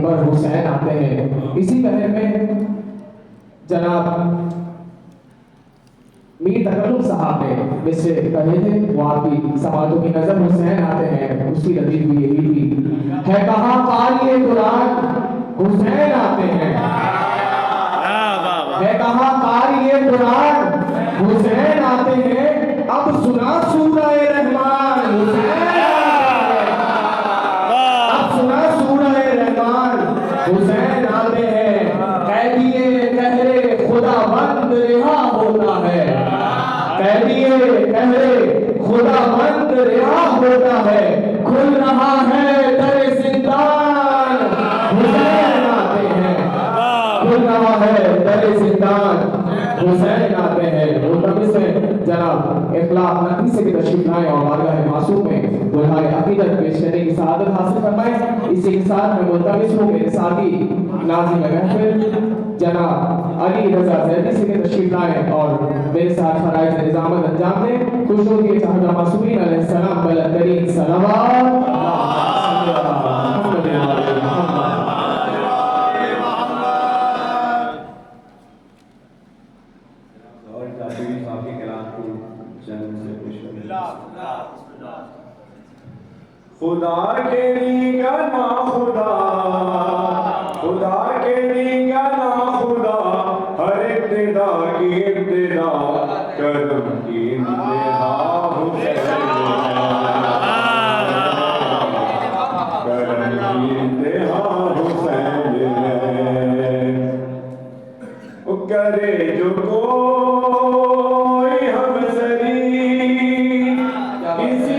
पर हुसैन आते हैं। इसी तरह में जनाब मीर तकल्लुम साहब ने जिससे कहे थे वो आपकी समातों की नजर हुसैन आते हैं, उसकी लतीफ भी यही थी, है कहा क़ारिए कुरान हुसैन आते हैं, है कहा क़ारिए कुरान हुसैन आते हैं, अब सुना सूरह रहमान हुसैन आते हैं, अब सुना सूरह रहमान हुसैन आते हैं, कैदिए कहरे खुदाबंद रिहा होता है, कैदिए कहरे खुदाबंद रिहा होता है, खुल रहा है दर जिंदान हुसैन आते हैं, खुल रहा है दर जिंदान हुसैन आते हैं। मुल्तमिस में जनाब इखलाक नबी से की तशरीफ लाएं और बारगाह मासूम में बुलहाए अकीदत पेश करने की सआदत हासिल फरमाएं। इसी के साथ मैं मुल्तमिस हूँ मेरे साथी नाज़िम महफिल जनाब अली रज़ा ज़ैदी से की तशरीफ लाएं और मेरे साथ फराइज़ निज़ामत अंजाम दें। खुश होकर चाहता मासूमीन अलैहिस्सलाम बलद तरीन सलावत खुदा के रीगा ना खुदा, खुदा के रीगा ना खुदा, हर इब्तिदा की इब्तिदा कदम की इंतहा हुसैन कदम की इंतहा हुसैन करे जो कोई हम सरी किसी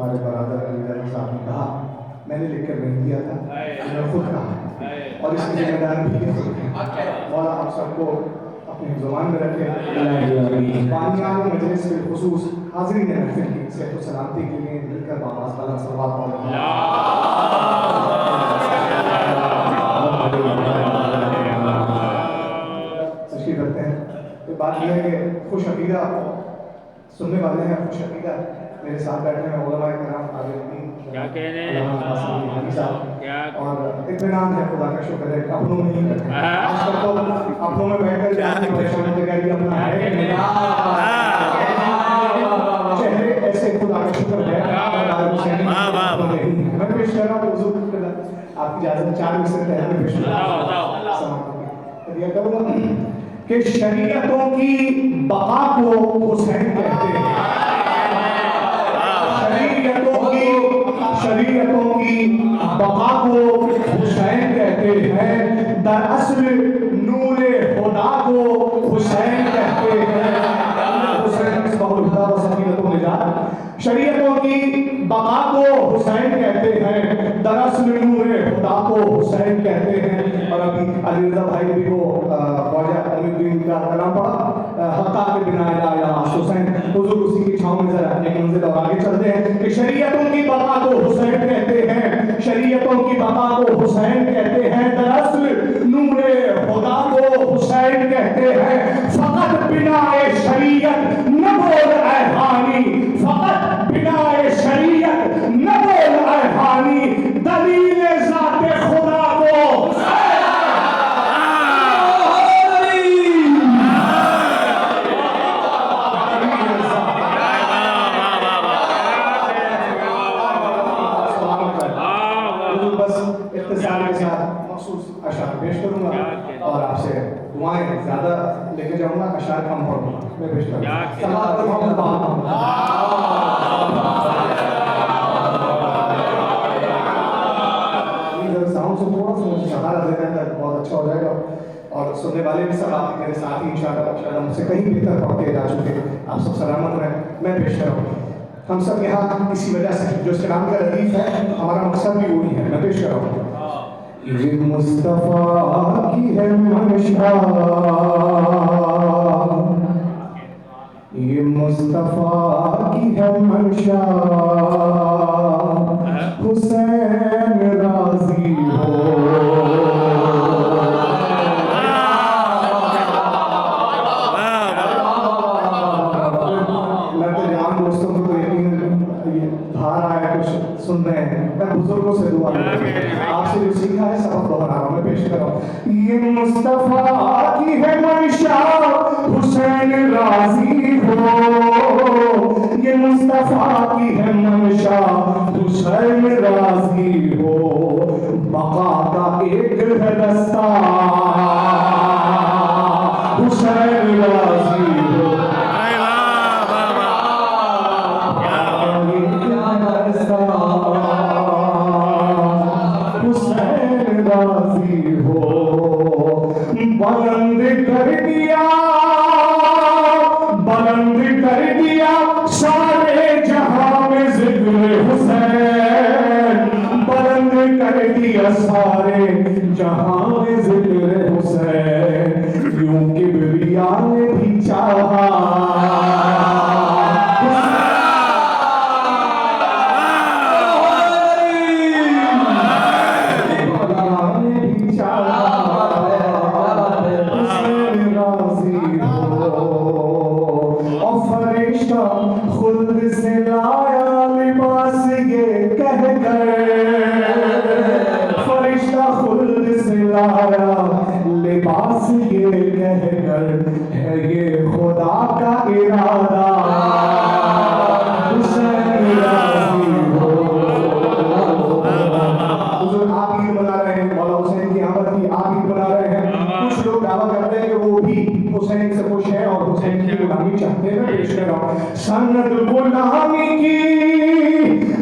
हमारे बरादर अली साहब ने कहा मैंने लिख कर नहीं दिया था मैंने खुद कहा और इसकी जिम्मेदार भी है मौला आप सबको अपनी जुबान में रखे पानियान मजलिस के खुसूस हाज़रीन महफिल की सेहत और सलामती के लिए मिलकर बाबास वाला सलवात तशरीफ रखते हैं तो बात यह है कि खुश अकीदा सुनने वाले हैं खुश अकीदा मेरे साथ बैठे हैं उलमाए कराम क्या कह रहे हैं क्या और इत्मीनान है खुदा का शुक्र है अपनों में ही बैठे हैं आजकल तो अपनों में बैठकर जाने परेशानी जगह भी अपना है कि नहीं चेहरे ऐसे खुदा का शुक्र है पेश कर रहा हूँ हुजूर आपकी इजाजत 4 मिनट से पहले पेश कर रहा हूँ दिया करूँगा कि शरीयतों की बका को हुसैन कहते हैं। शरीयतों की बका को हुसैन कहते हैं। दरअसल नूरे खुदा को हुसैन कहते हैं। शरीयतों की बका को हुसैन कहते हैं। दरअसल नूरे खुदा को हुसैन कहते हैं। और अभी अली रज़ा भाई भी वो ख्वाजा अमीरुद्दीन का कलाम पढ़ा हक़ा के बिना या हुसैन हुजूर उसी की छांव में जरा एक मंजिल और आगे चलते हैं कि शरीयतों की बका को हुसैन कहते हैं। शरीयतों की बका को हुसैन कहते हैं। दरअसल नूरे खुदा को हुसैन कहते हैं। फकत बिनाए शरीयत न बोल ऐ हानी, फकत बिनाए शरीयत न बोल ऐ हानी, दलील ज़ाते खुदा को पेश करूंगा और आपसे दुआएं ज्यादा लेके जाऊंगा, अशार कम पढ़ूंगा। मैं पेश करूंगा साउंड से थोड़ा सा सहारा दे देता है बहुत अच्छा हो जाएगा और सुनने वाले भी सब आप मेरे साथ ही इंशाअल्लाह मुझसे कहीं बेहतर पढ़ते जा चुके। आप सब सलामत रहें। मैं पेश करूंगा हम सब यहाँ इसी वजह से जो इस कलाम का लतीफ़ है हमारा मकसद भी वही है। मैं पेश कर रहा हूँ ये मुस्तफा की है मंशा, ये मुस्तफा की है मंशा, हुसैन राजी हो। मैं तो जान दोस्तों को यकीन धार आया कुछ सुन रहे हैं। मैं बुजुर्गों से दुआ आपसे जो सीखा है सबक दोहरा रहा हूं। मैं पेश कर रहा हूं ये मुस्तफा की है मंशा, हुसैन राजी हो। ये मुस्तफा की है मंशा, हुसैन राजी हो। बका का एक है रास्ता, हुसैन राजी हो। बुलंद कर दिया सारे जहां में जिक्र हुसैन, बुलंद कर दिया सारे जहां में जिक्र हुसैन। यूं किबरिया ने भी चाहा खुद से लाया लिबास ये कहकर, फरिश्ता खुद से लाया लिबास ये कहकर, है ये खुदा का इरादा, हुसैन राजी हो। हुजूर आप ईद मना रहे हैं, मौला हुसैन की आमद की आप ईद मना रहे हैं। कुछ लोग दावा करते हैं कि वो भी हुसैन से खुश हैं और हुसैन की गुलामी चाहते हैं। मैं पेश कर रहा हूं सनद गुलामी की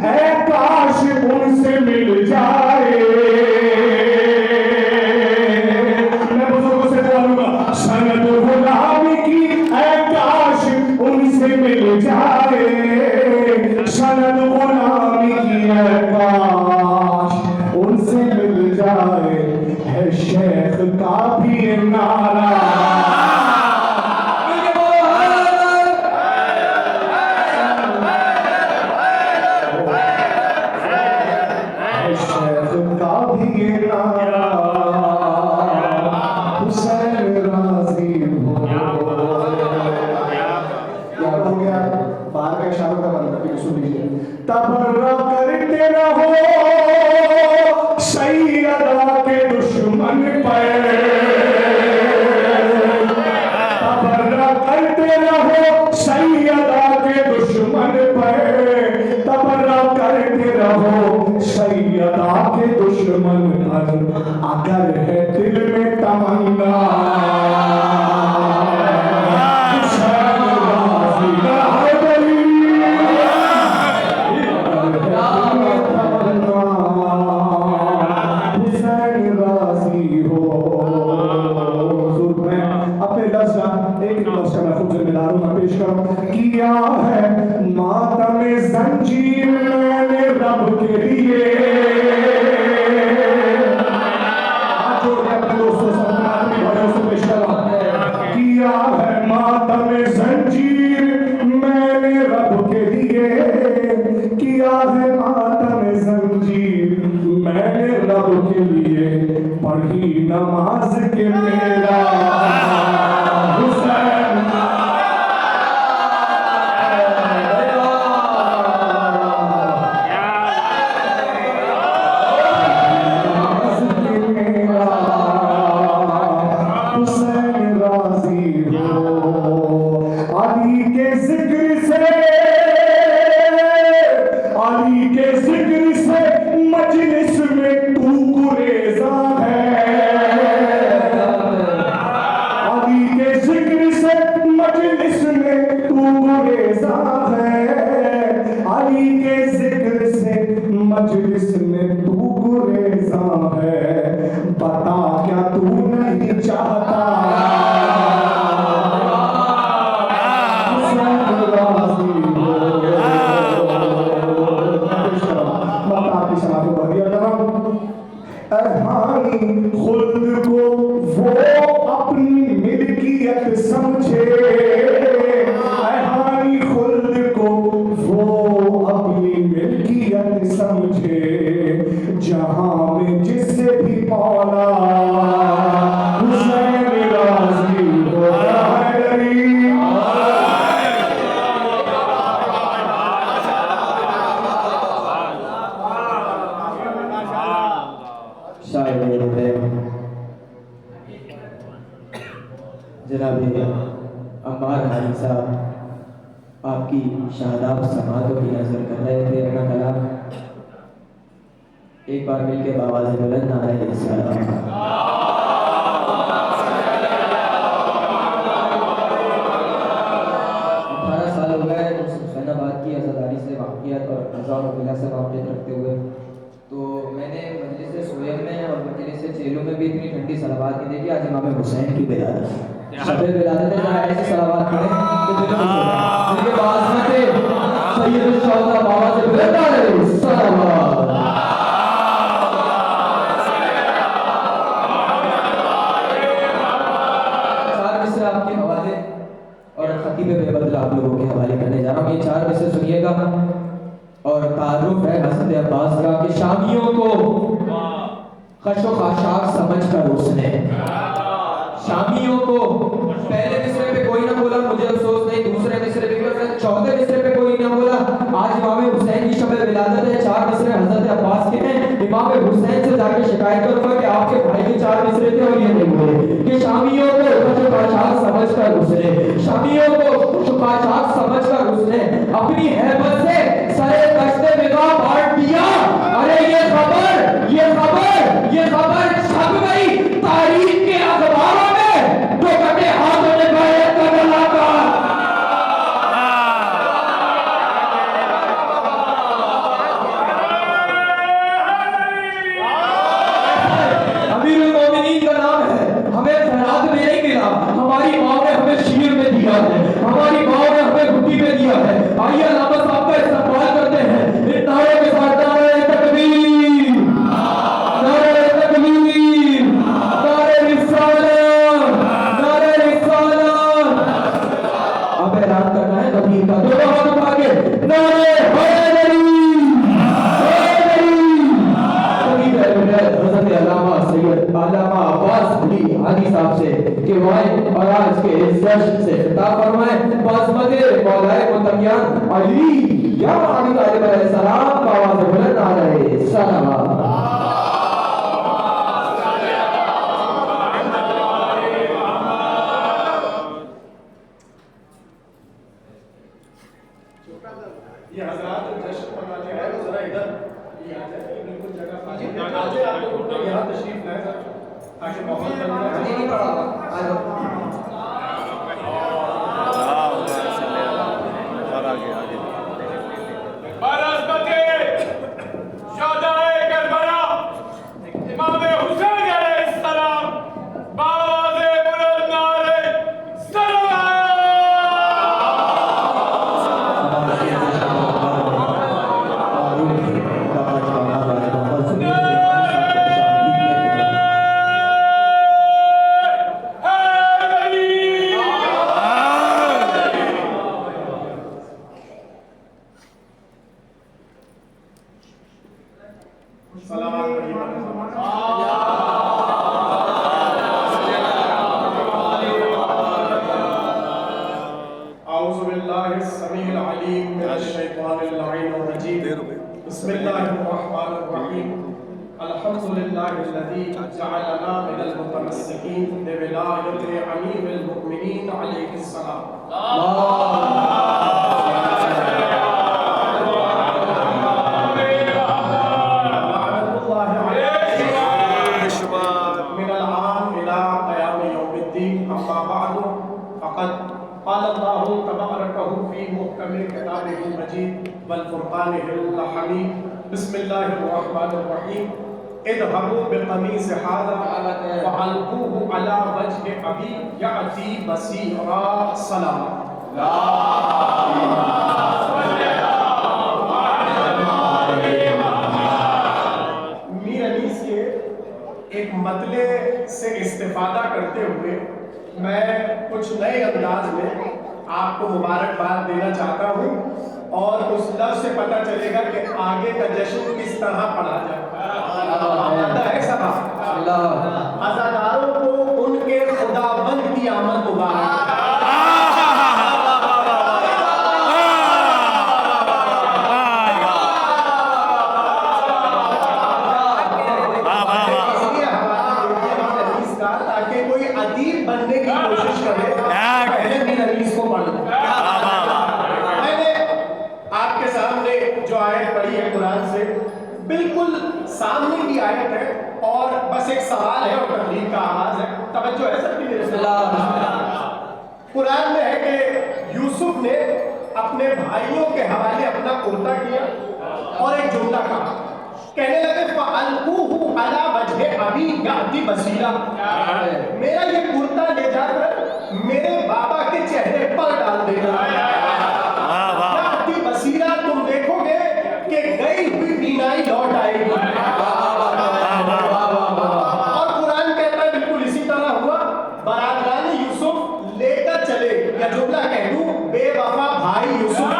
ऐ काश उनसे मिल जाए। मैं बुजुर्गों से बोलूंगा सनद गुलामी की ऐ काश उनसे मिल जाए। सनद गुलामी की ऐ काश उनसे मिल जाए, है शेख का भी नारा। तबर्रा करते रहो सैयदा के दुश्मन पर, तबर्रा करते रहो सैयदा के दुश्मन पर, तबर्रा करते रहो सैयदा दामन अगर है दिल में तमन्ना हुसैन राजी ना हैदरी हुसैन राजी हो। मैं अपने लफ्ज़ एक लफ्ज़ का मैं खुद जिम्मेदार हूँ, मैं पेश करूँ। किया है मातम जंजीर मैंने रब के लिए, हाथ जोड़ के अपने दोस्तों से अपने आदमी भाइयों से पेश कर रहा हूँ। किया है मातम जंजीर मैंने रब के लिए, किया है मातम जंजीर मैंने रब के लिए, पढ़ी नमाज के मेरा हुसैन मजलिस में तू गुरेज़ा है, बता क्या तू नहीं चाहता हुसैन राजी हो। मैं आपकी सलाह को बढ़िया कराऊं। अरमानी खुद को वो अपनी मिल्कियत समझे, अरमानी खुद को वो अपनी मिल्कियत समझे, जहां में जिससे भी मौला हुसैन राजी हो। जनाब अम्मार हाजी साहब आपकी शहादात समातों की नजर कर रहे थे। अपना कलाम एक बार मिलके बावाज़ बुलंद आ रहे हैं। 18 साल हो गए हुसैनाबाद की आज़ादारी से वाक़ियत और क़ज़ा और क़िला से वाक़ियत रखते हुए, तो मैंने मजलिस सोयम में और मजलिस चेलों में भी इतनी ठंडी सलावात नहीं देखी। आज इमाम हुसैन की विलादत शब-ए विलादत है, जहाँ ऐसी सलावात पढ़ें तो दिल खुश हो जाए। उनके बाज़मत सैयद शौक़ा बाबा से बुलंद आ रहे हैं सलावत। आपके हवाले और खतीब बेबदल आप लोगों के हवाले करने जा रहा हूँ। ये 4 मिसरे सुनिएगा और तारुफ है हज़रत अब्बास का कि शामियों को खशो खाशाक समझकर उसने, शामियों को पहले मिसरे पे कोई ना बोला मुझे अफसोस नहीं, दूसरे मिसरे पे, चौथे मिसरे पे कोई ना बोला। आज इमाम हुसैन की शब-ए विलादत है, 4 मिसरे हज़रत अब्बास के हैं। इमाम हुसैन से जाके शिकायत करूंगा कि आपके भाई के 4 मिसरे थे और ये नहीं हुए। कि शामियों को खशो खाशाक समझकर उसने, शामियों को खशो खाशाक समझकर उसने अपनी हैबत से सरे कश्ते विदा बांट दिया। अरे ये खबर छप गई तारीख के अखबारों में, जो कटे हाथों ने बैत का गला का। अमीरुल मोमिनीन का नाम है, हमें खैरात में नहीं मिला, हमारी माँ ने हमें शीर में दिया है, हमारी माँ ने हमें घुट्टी में दिया है। आइए अल्लामा साहब का इस्तेमाल करते हैं इन नारों के साथ। नारे तकबीर, नारे तकबीर, नारे रिसालत, नारे रिसालत। अब ऐलान करना है कबीर का, दोनों हाथ उठा के नारे हैदरी, हैदरी। कबीर हज़रत अल्लामा सैयद अल्लामा अब्बास हाजी साहब से कि वह और आज के इस जश्न से खिताब फरमाए। बाज़मत मौलाए मुतकियान अली या अली अलैहिस्सलाम का आवाज़ बुलंद आ रहे सलावत। ये हज़रात जश्न मनाने आए तो जरा इधर ये आ जाए, बिल्कुल जगह खाली। यहाँ तशरीफ लाए ताकि माहौल बन जाए। नहीं पड़ा अल्हम्दुलिल्लाहिल्लज़ी जअलना मिनल मुतमस्सिकीन बिविलायति अमीरुल मुमिनीन अलैहिस्सलाम। बिस्मिल्लाहिर्रहमानिर्रहीम। इज़हबू बिक़मीज़ हाज़ा फ़अल्क़ूहु अला वज्हि अबी यअती बसीरा। सलाम। मीर अली से एक मतले से इस्तिफ़ादा करते हुए मैं कुछ नए अंदाज में आपको मुबारकबाद देना चाहता हूँ और उस लफ्ज़ से पता चलेगा कि आगे का जश्न किस तरह पढ़ा जाए। है सब अज़ादारों को उनके खुदाबंद की आमद मुबारक। ताकि कोई अदीब बनने की कोशिश करे पहले मीर अनीस को पढ़ लो। आपके सामने जो आयत पढ़ी है कुरान से बिल्कुल सामने की आयत है और बस एक सवाल है और तकलीफ का आवाज है। तवज्जो है सबकी मेरे से। कुरान में है कि यूसुफ ने अपने भाइयों के हवाले अपना कुर्ता किया और एक जुमला कहा, कहने लगे फ़अल्क़ूहु अला वज्हि अबी यअती बसीरा। मेरा ये कुर्ता ले जाकर मेरे बाबा के चेहरे पर डाल देना। बसीरा तुम देखोगे कि गई हुई बीनाई लौट आएगी। और कुरान कहता है बिल्कुल इसी तरह हुआ। बरादरान यूसुफ लेकर चले, या जुमला कह दूं बेवफा भाई यूसुफ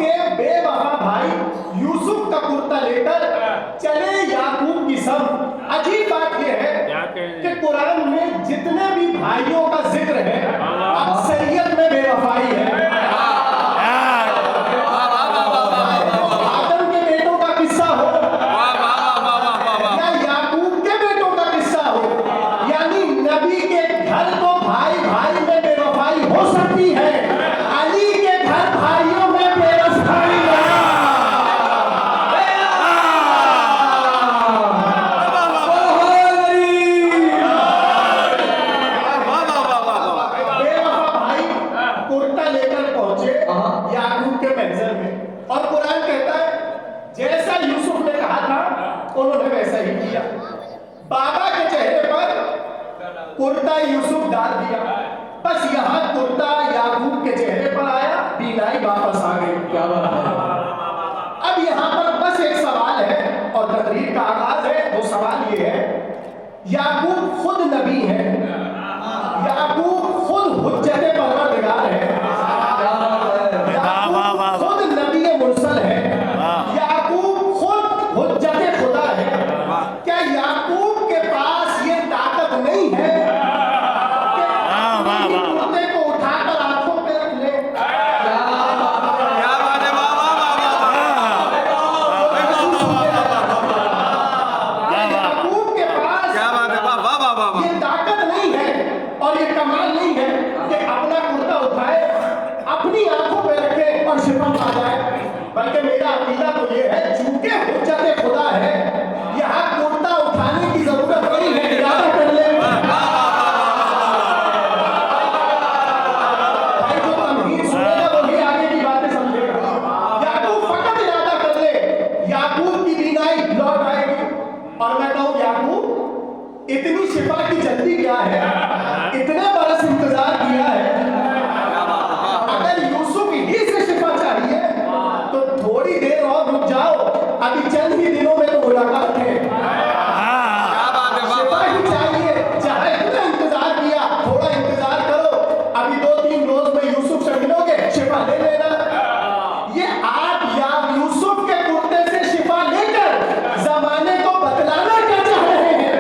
के बेवफा भाई यूसुफ का कुर्ता लेकर चले याकूब की संग। अजीब बात यह है कि कुरान में जितने भी भाइयों का जिक्र है अक्सरियत में बेवफाई है। आदम के बेटों का किस्सा हो या याकूब के बेटों का किस्सा हो, यानी नबी के घर तो भाई भाई में बेवफाई हो सकती है, अली के घर भाइयों में बेवफाई है। याकूब के महज़र में और कुरान कहता है जैसा यूसुफ ने कहा था उन्होंने वैसा ही किया। बाबा के चेहरे पर कुर्ता यूसुफ डाल दिया, बस यहाँ कुर्ता याकूब के चेहरे पर आया, बीनाई वापस आ गई। क्या बात है। अब यहाँ पर बस एक सवाल है और तकरीर का आगाज है। वो सवाल ये है, याकूब खुद नबी है, याकूब खुद हुज्जत परवरदिगार है, खुद नबी मुरसल है, याकूब खुद हुज्जत खुदा है। क्या याकूब के पास ये ताकत नहीं है कि कुर्ते को उठाकर आंखों पे रख ले? याकूब के पास ये ताकत नहीं है और ये कमाल नहीं है कि अपना कुर्ता उठाए, अपनी आंखों पे रखे और शिफा पा जाए। बल्कि मेरा अकीदा तो ये है, चूंकि हुज्जत खुदा है, यहाँ कुर्ता उठाने की जरूरत नहीं है, इरादा कर ले। भाई जो तमहीद सुनेगा वही आगे की बातें समझेगा। याकूब फकत इरादा कर ले, याकूब की बीनाई लौट आएगी। और मैं कहूँ याकूब, इतनी शिफा की जल्दी क्या है, इतना बरस इंतजार किया है। अगर यूसुफ ही से शिफा चाहिए तो थोड़ी देर और रुक जाओ, अभी चंद ही दिनों में तो मुलाकात है। शिफा ही चाहिए, चाहे इतना इंतजार किया, थोड़ा इंतजार करो, अभी 2-3 रोज में यूसुफ से मिलोगे, शिफा ले लेना। ये आप या यूसुफ के कुर्ते से शिफा लेकर जमाने को बदलाना क्या चाह रहे हैं?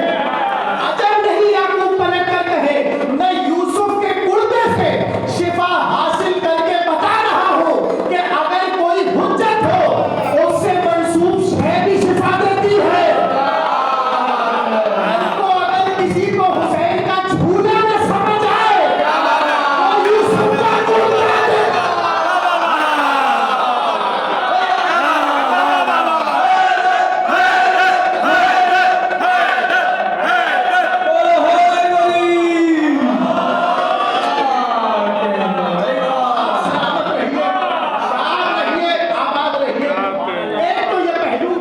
अजब नहीं याकूब पलट कर कहे, मैं यूसुफ के कुर्ते से शिफा हासिल करके बता रहा हूं कि अगर कोई हुज्जत हो, उससे मंसूब शय भी शिफा देती है। तो अगर किसी को हुसैन का झूला न समझ आए, तो यूसुफ का कुर्ता दे। सलामत रहिए, शाद रहिए, आबाद रहिए। एक तो ये पहलू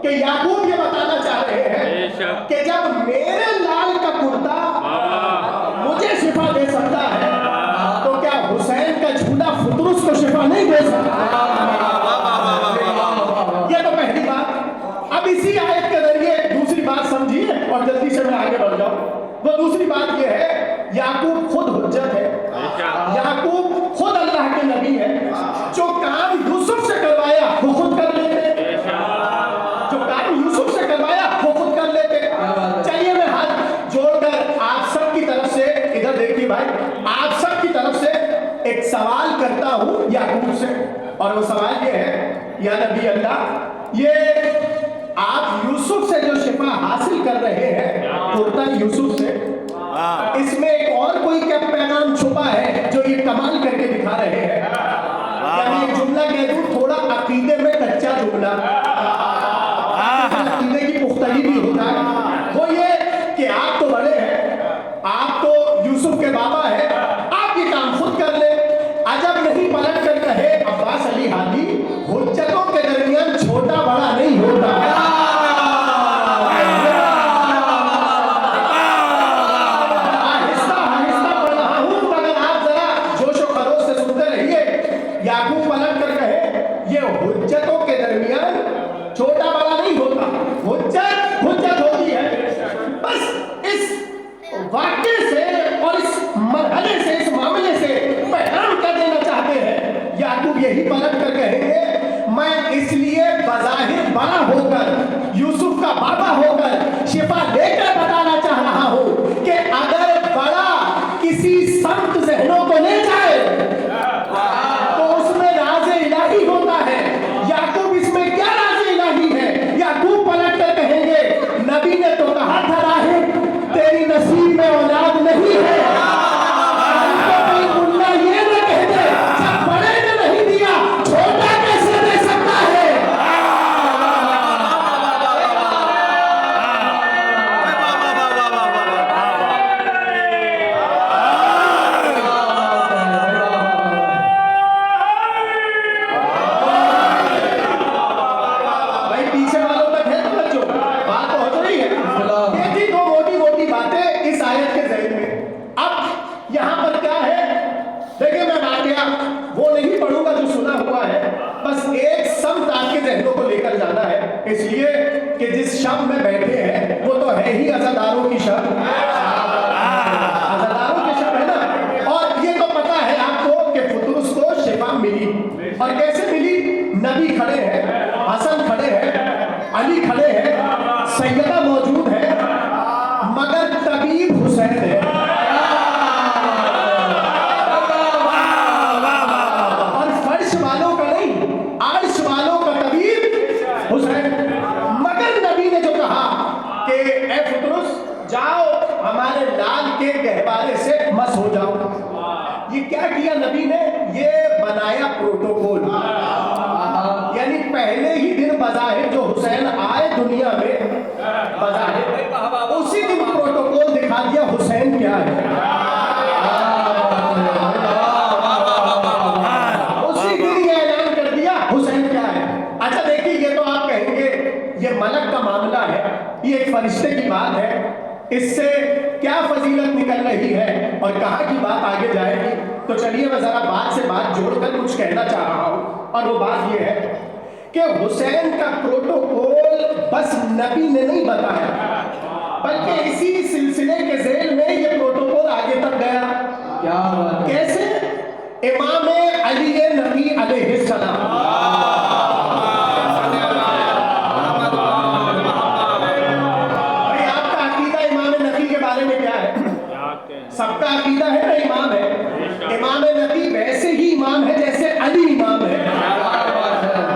कि याकूब ये बताना चाह रहे हैं बेशक। कि जब मेरे लाल का कुर्ता मुझे शिफा दे सकता है, तो क्या हुसैन का झूला फुतरुस को शिफा नहीं दे सकता? ये तो पहली बात। अब इसी आयत के जरिए दूसरी बात समझिए और जल्दी से मैं आगे बढ़ जाऊं। वो दूसरी बात ये है, याकूब खुद हुज्जत है, याकूब खुद अल्लाह के नबी है। जो काम यूसुफ से करवाया वो खुद कर लेते, जो काम यूसुफ से करवाया वो खुद कर लेते। चलिए मैं हाथ जोड़कर आप सबकी तरफ से, इधर देखिए भाई, आप सबकी तरफ से एक सवाल करता हूं याकूब से, और वो सवाल ये है, या नबी अल्लाह, ये आप यूसुफ से जो शिफा हासिल कर रहे हैं, कुर्ता यूसुफ से, इसमें एक और कोई क्या पैगाम छुपा है जो ये कमाल करके दिखा रहे हैं? यानी एक जुमला कह दूं, थोड़ा अकीदे में कच्चा जुमला, अकीदे की पुख्तगी भी होता है। वो ये कि आप तो बड़े हैं, आप तो यूसुफ के बाबा हैं, आप ये काम खुद कर ले। अजब नहीं पलट कर कहे अब्बास अली हादी, हुज्जतों के दरमियान छोटा बड़ा नहीं होता। आहिस्ता आहिस्ता पढ़ रहा हूं, मगर आप जरा जोश और खरोश से सुनते रहिए। याकूब पलट कर कहे, ये हुज्जतों के दरमियान छोटा बड़ा नहीं होता, हुज्जत हुज्जत होती है। बस इस वाक्य से और इस मरहले से, इस मामले से पैगाम क्या देना चाहते हैं? याकूब यही पलट कर कहेंगे, मैं इसलिए बज़ाहिर बड़ा होकर, यूसुफ का बाबा होकर शिफा लेकर बताना चाह रहा हूं कि अगर बड़ा किसी संत ज़हनों को ले जाए तो उसमें राज़े इलाही होता है। याकूब इसमें क्या राज़े इलाही है? याकूब पलट कर कहेंगे, नबी ने तो कहा था राहे तेरी नसीब में औलाद नहीं है। हमको कोई मुल्ला ये न कह दे, जब बड़े ने नहीं दिया छोटा कैसे दे सकता है? भाई पीछे वालों तक है तवज्जो, बात तो हो रही है। ये थी दो मोटी मोटी बातें इस आयत के ज़हन में। अब यहाँ पर क्या है, देखिए मैं वाक़या वो नहीं पढ़ूंगा जो सुना हुआ है, बस एक समत आपके ज़हनों को लेकर जाना है, इसलिए कि जिस शब में बैठे हैं वो तो है ही अज़ादारों की शब, अज़ादारों की शब है ना। और ये तो पता है आपको कि फुतरुस को शिफा मिली, और कैसे मिली? नबी खड़े हैं, हसन खड़े हैं, अली खड़े हैं, सैयदा मौजूद है, मगर तबीब हुसैन है। और फर्श वालों का नहीं, अर्श वालों का तबीब हुसैन। मगर नबी ने जो कहा कि ए फुतरुस जाओ हमारे लाल के गहवारे से मस हो जाओ, ये क्या किया नबी ने? ये बनाया प्रोटोकॉल, ये एक फरिश्ते की बात है, इससे क्या फजीलत निकल रही है और कहाँ की बात आगे जाएगी। तो चलिए मैं जरा बात से बात जोड़कर कुछ कहना चाह रहा हूँ, और वो बात ये है कि हुसैन का प्रोटोकॉल बस नबी ने नहीं बताया, बल्कि इसी सिलसिले के जेल में ये प्रोटोकॉल आगे तक गया। क्या बात है। कैसे? इमाम अली नबी अलैहिस्सलाम, भाई आपका अकीदा इमाम नबी के बारे में क्या है? सबका अकीदा है ना इमाम है। इमाम नबी वैसे ही इमाम है जैसे अली इमाम है।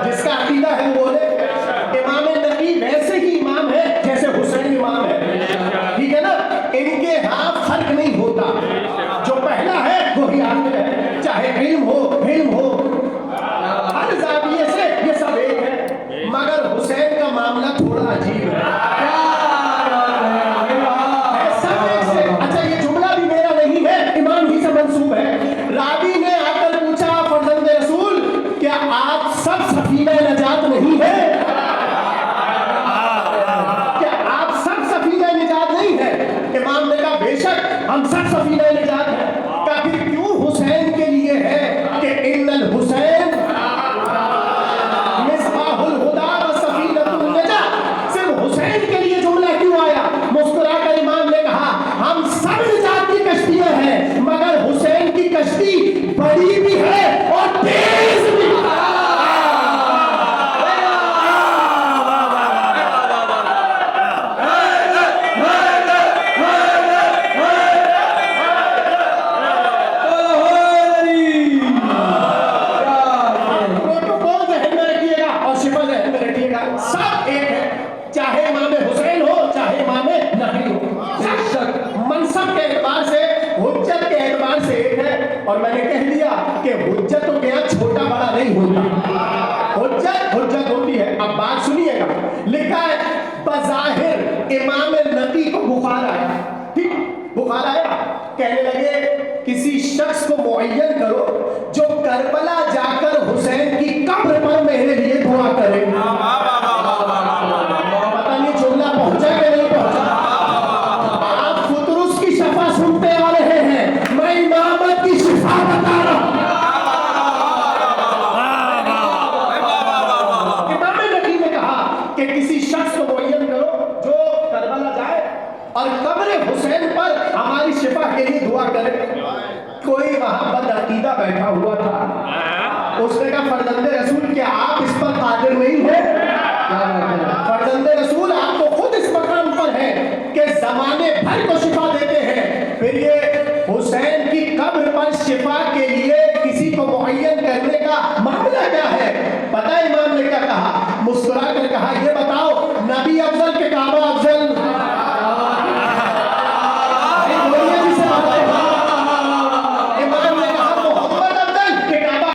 जिसका अकीदा है वो बोले इमाम नबी वैसे ही इमाम है जैसे हुसैन इमाम है। ठीक है ना? इनके यहाँ फर्क नहीं होता, जो पहला है वही आखिर है, चाहे इल्म हो हर जाविये से ये सब एक है। मगर हुसैन का मामला थोड़ा अजीब है। सब एक से। अच्छा, ये जुमला भी मेरा नहीं है, इमाम ही से मंसूब है। रावी ने आकर पूछा फर्जंद रसूल, क्या आप सब सफीना नजात नहीं है? क्या आप सब सफीना निजात नहीं है? इमाम ने कहा बेशक हम सब सफीना निजात है। कहा फिर क्यों हुसैन के लिए है कि इन्नल हुसैन मिसबाहुल हुदा व सफीनतुन नजात? सिर्फ हुसैन के लिए जुमला क्यों आया? मुस्कुराकर इमाम ने कहा हम सब निजात की कश्तियां हैं, मगर हुसैन की कश्ती बड़ी भी है और तेज भी। प्रोटोकॉल जहन में रखिएगा और शिफा जहन में रखिएगा, सब एक है, चाहे इमाम हुसैन हो चाहे इमाम नबी हो। सब मनसब के एतबार से, हुज्जत के एतबार से एक है। और मैंने कह दिया कि हुज्जत तो क्या छोटा बड़ा नहीं होता, हुज्जत हुज्जत होती है। अब बात सुनिएगा, लिखा है बज़ाहिर इमाम नबी को बुखार आया। ठीक, बुखार आया, कहने लगे किसी शख्स को मुअय्यन करो जो करबला जाकर हुसैन की कब्र पर मेरे लिए दुआ करे। पता नहीं जुमला पहुंचा कि नहीं पहुंचा। आप फुतरुस की शफा सुनते आ रहे हैं, मैं इमामत की शिफा बता रहा हूं। इमाम नबी ने कहा कि किसी शख्स को मुअय्यन करो जो करबला जाए और कब्र हुसैन पर हमारी शिफा के लिए दुआ करे। कोई वहां बदअकीदा बैठा हुआ था, उसने कहा फर्जंदे रसूल क्या आप इस पर कादिर नहीं है? फर्जंदे रसूल आप तो खुद इस मकाम पर हैं कि जमाने भर को शिफा देते हैं, फिर ये हुसैन की कब्र पर शिफा के लिए किसी को मुअय्यन करने का